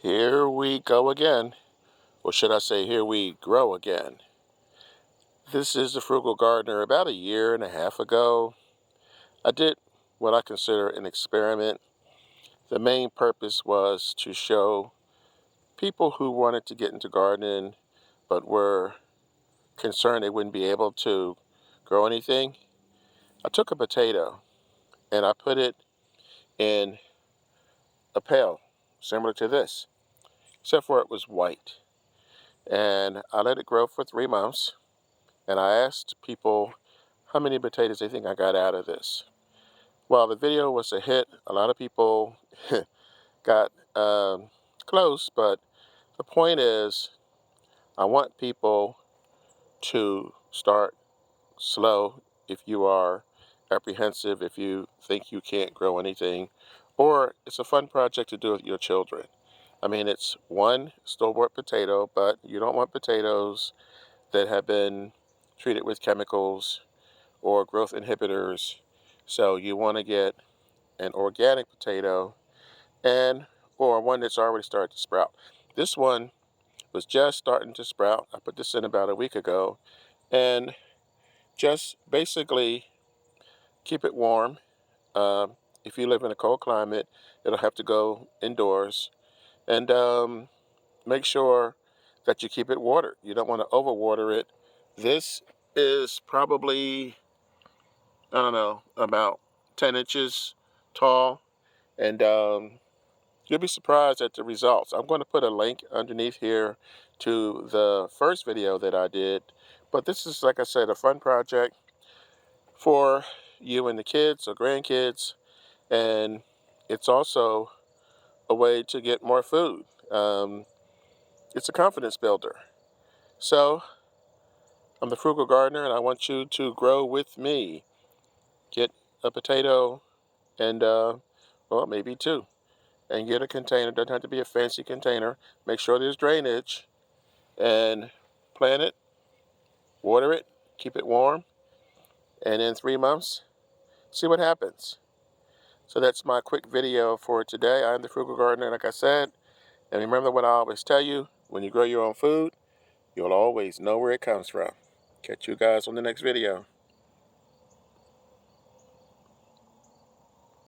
Here we go again, or should I say here we grow again. This is the Frugal Gardener. About a year and a half ago, I did what I consider an experiment. The main purpose was to show people who wanted to get into gardening but were concerned they wouldn't be able to grow anything. I took a potato and I put it in a pail similar to this, except for it was white. And I let it grow for 3 months. And I asked people how many potatoes they think I got out of this. Well, the video was a hit. A lot of people got close, but the point is I want people to start slow if you are apprehensive, if you think you can't grow anything, or it's a fun project to do with your children. I mean, it's one store-bought potato, but you don't want potatoes that have been treated with chemicals or growth inhibitors. So you want to get an organic potato and or one that's already started to sprout. This one was just starting to sprout. I put this in about a week ago, and just basically keep it warm. If you live in a cold climate, it'll have to go indoors, and make sure that you keep it watered. You don't want to overwater it. This is probably, I don't know, about 10 inches tall, and you'll be surprised at the results. I'm going to put a link underneath here to the first video that I did, but this is, like I said, a fun project for you and the kids or grandkids, and it's also a way to get more food. It's a confidence builder. So I'm the Frugal Gardener, and I want you to grow with me. Get a potato and, well, maybe two. And get a container. Doesn't have to be a fancy container. Make sure there's drainage. And plant it, water it, keep it warm. And in 3 months, see what happens. So that's my quick video for today. I'm the Frugal Gardener, like I said. And remember what I always tell you, when you grow your own food, you'll always know where it comes from. Catch you guys on the next video.